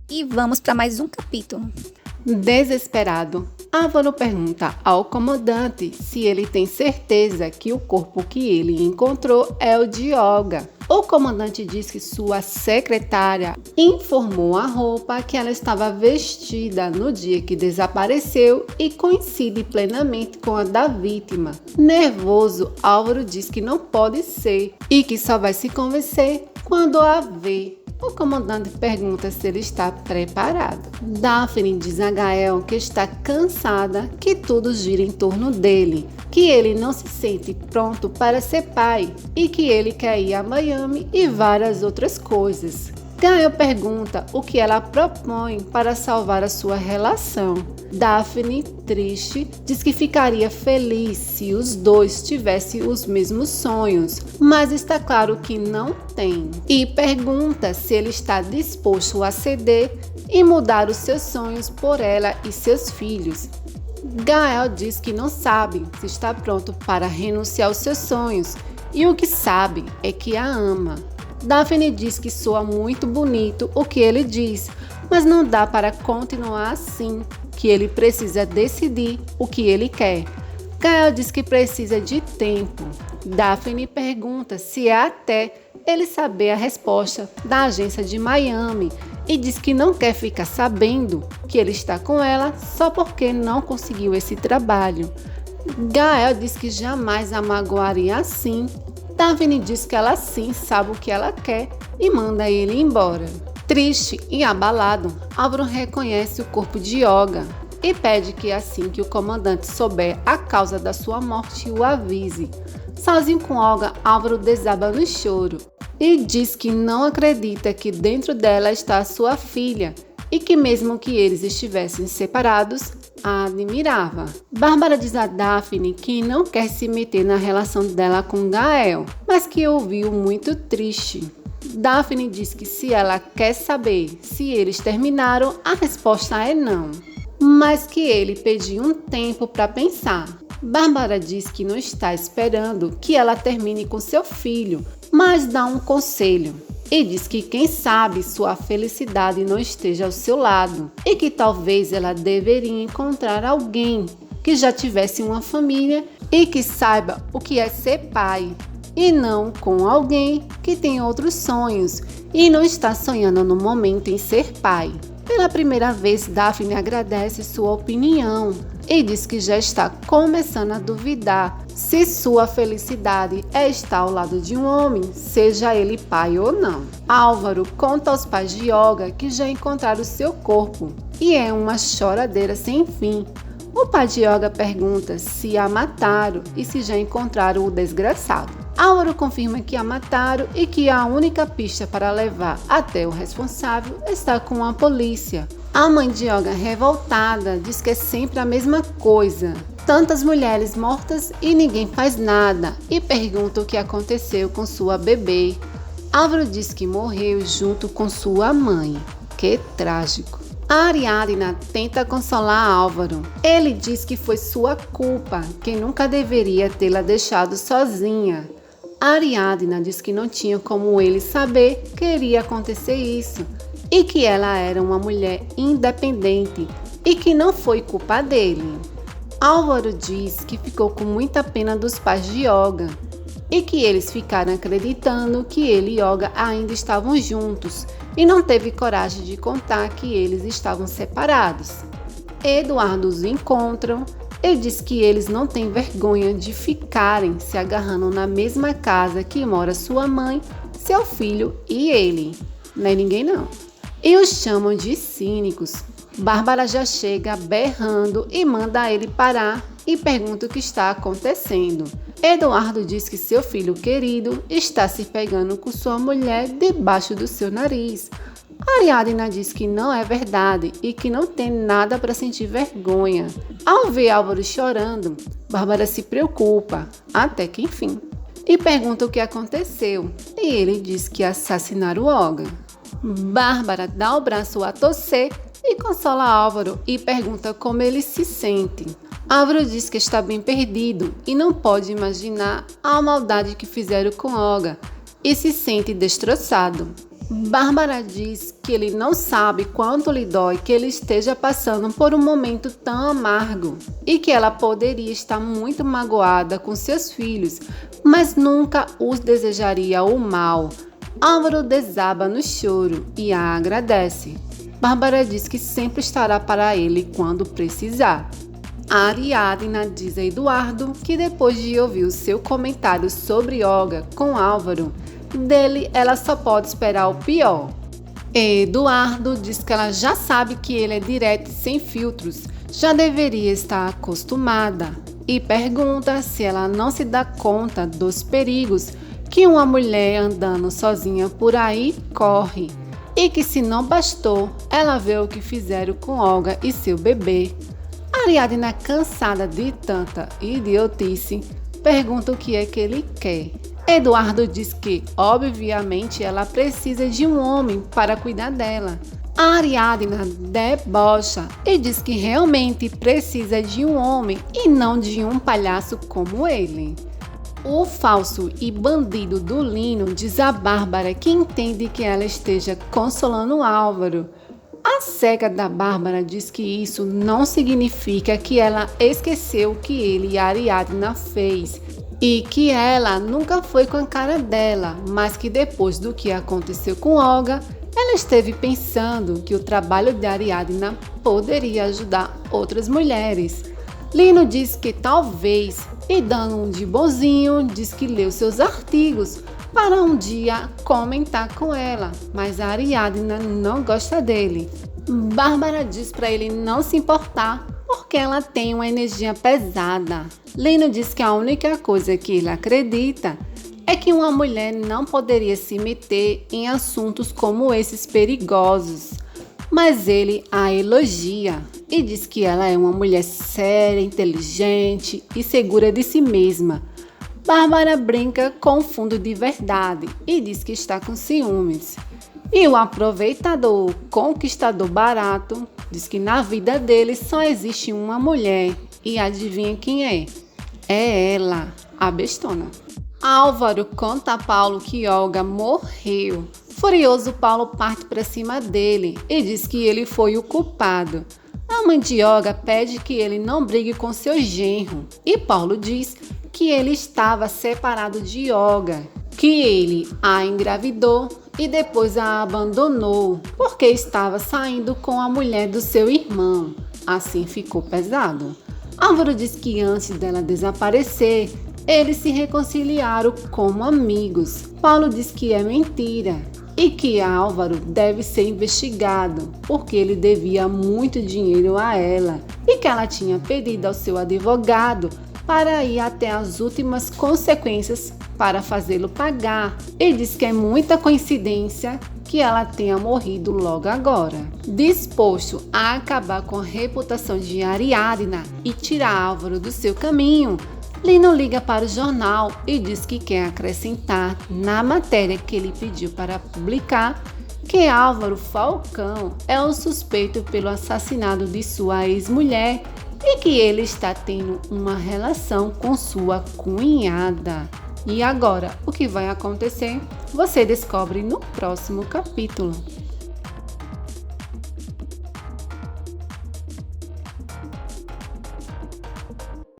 E vamos para mais um capítulo. Desesperado, Álvaro pergunta ao comandante se ele tem certeza que o corpo que ele encontrou é o de Olga. O comandante diz que sua secretária informou a roupa que ela estava vestida no dia que desapareceu e coincide plenamente com a da vítima. Nervoso, Álvaro diz que não pode ser e que só vai se convencer quando a vê. O comandante pergunta se ele está preparado. Daphne diz a Gael que está cansada, que tudo gira em torno dele, que ele não se sente pronto para ser pai e que ele quer ir a Miami e várias outras coisas. Gael pergunta o que ela propõe para salvar a sua relação. Daphne, triste, diz que ficaria feliz se os dois tivessem os mesmos sonhos, mas está claro que não tem. E pergunta se ele está disposto a ceder e mudar os seus sonhos por ela e seus filhos. Gael diz que não sabe se está pronto para renunciar aos seus sonhos e o que sabe é que a ama. Daphne diz que soa muito bonito o que ele diz, mas não dá para continuar assim, que ele precisa decidir o que ele quer. Gael diz que precisa de tempo. Daphne pergunta se é até ele saber a resposta da agência de Miami e diz que não quer ficar sabendo que ele está com ela só porque não conseguiu esse trabalho. Gael diz que jamais a magoaria assim. Daphne diz que ela sim sabe o que ela quer e manda ele embora. Triste e abalado, Álvaro reconhece o corpo de Olga e pede que assim que o comandante souber a causa da sua morte, o avise. Sozinho com Olga, Álvaro desaba no choro e diz que não acredita que dentro dela está sua filha e que mesmo que eles estivessem separados, a admirava. Bárbara diz a Daphne que não quer se meter na relação dela com Gael, mas que o viu muito triste. Daphne diz que se ela quer saber se eles terminaram, a resposta é não, mas que ele pediu um tempo para pensar. Bárbara diz que não está esperando que ela termine com seu filho, mas dá um conselho. E diz que quem sabe sua felicidade não esteja ao seu lado e que talvez ela deveria encontrar alguém que já tivesse uma família e que saiba o que é ser pai, e não com alguém que tem outros sonhos e não está sonhando no momento em ser pai. Pela primeira vez, Daphne agradece sua opinião e diz que já está começando a duvidar se sua felicidade é estar ao lado de um homem, seja ele pai ou não. Álvaro conta aos pais de Olga que já encontraram seu corpo e é uma choradeira sem fim. O pai de Olga pergunta se a mataram e se já encontraram o desgraçado. Álvaro confirma que a mataram e que a única pista para levar até o responsável está com a polícia. A mãe de Olga, revoltada, diz que é sempre a mesma coisa. Tantas mulheres mortas e ninguém faz nada, e pergunta o que aconteceu com sua bebê. Álvaro diz que morreu junto com sua mãe. Que trágico. A Ariadna tenta consolar Álvaro. Ele diz que foi sua culpa, que nunca deveria tê-la deixado sozinha. A Ariadna diz que não tinha como ele saber que iria acontecer isso e que ela era uma mulher independente e que não foi culpa dele. Álvaro diz que ficou com muita pena dos pais de Olga e que eles ficaram acreditando que ele e Olga ainda estavam juntos e não teve coragem de contar que eles estavam separados. Eduardo os encontram e diz que eles não têm vergonha de ficarem se agarrando na mesma casa que mora sua mãe, seu filho e ele. Não é ninguém não. E os chamam de cínicos. Bárbara já chega berrando e manda ele parar e pergunta o que está acontecendo. Eduardo diz que seu filho querido está se pegando com sua mulher debaixo do seu nariz. Ariadna diz que não é verdade e que não tem nada para sentir vergonha. Ao ver Álvaro chorando, Bárbara se preocupa, até que enfim, e pergunta o que aconteceu. E ele diz que assassinaram Olga. Bárbara dá o braço a torcer e consola Álvaro e pergunta como ele se sente. Álvaro diz que está bem perdido e não pode imaginar a maldade que fizeram com Olga e se sente destroçado. Bárbara diz que ele não sabe quanto lhe dói que ele esteja passando por um momento tão amargo e que ela poderia estar muito magoada com seus filhos, mas nunca os desejaria o mal. Álvaro desaba no choro e a agradece. Bárbara diz que sempre estará para ele quando precisar. A Ariadna diz a Eduardo que depois de ouvir o seu comentário sobre Olga com Álvaro, dele ela só pode esperar o pior. Eduardo diz que ela já sabe que ele é direto e sem filtros, já deveria estar acostumada, e pergunta se ela não se dá conta dos perigos que uma mulher andando sozinha por aí corre, e que se não bastou, ela vê o que fizeram com Olga e seu bebê. Ariadna, cansada de tanta idiotice, pergunta o que é que ele quer. Eduardo diz que, obviamente, ela precisa de um homem para cuidar dela. A Ariadna debocha e diz que realmente precisa de um homem e não de um palhaço como ele. O falso e bandido do Lino diz a Bárbara que entende que ela esteja consolando Álvaro. A cega da Bárbara diz que isso não significa que ela esqueceu o que ele e a Ariadna fez e que ela nunca foi com a cara dela, mas que depois do que aconteceu com Olga, ela esteve pensando que o trabalho de Ariadna poderia ajudar outras mulheres. Lino diz que talvez, e dando um de bonzinho, diz que leu seus artigos para um dia comentar com ela, mas a Ariadna não gosta dele. Bárbara diz para ele não se importar, porque ela tem uma energia pesada. Lino diz que a única coisa que ele acredita é que uma mulher não poderia se meter em assuntos como esses perigosos, mas ele a elogia e diz que ela é uma mulher séria, inteligente e segura de si mesma. Bárbara brinca com o fundo de verdade e diz que está com ciúmes. E o aproveitador, conquistador barato, diz que na vida dele só existe uma mulher. E adivinha quem é? É ela, a bestona. Álvaro conta a Paulo que Olga morreu. Furioso, Paulo parte para cima dele e diz que ele foi o culpado. A mãe de Olga pede que ele não brigue com seu genro. E Paulo diz que ele estava separado de Olga, que ele a engravidou e depois a abandonou porque estava saindo com a mulher do seu irmão. Assim ficou pesado. Álvaro diz que antes dela desaparecer, eles se reconciliaram como amigos. Paulo diz que é mentira e que Álvaro deve ser investigado porque ele devia muito dinheiro a ela e que ela tinha pedido ao seu advogado para ir até as últimas consequências para fazê-lo pagar. Ele diz que é muita coincidência que ela tenha morrido logo agora. Disposto a acabar com a reputação de Ariadna e tirar Álvaro do seu caminho, Lino liga para o jornal e diz que quer acrescentar na matéria que ele pediu para publicar que Álvaro Falcão é o suspeito pelo assassinato de sua ex-mulher e que ele está tendo uma relação com sua cunhada. E agora, o que vai acontecer? Você descobre no próximo capítulo.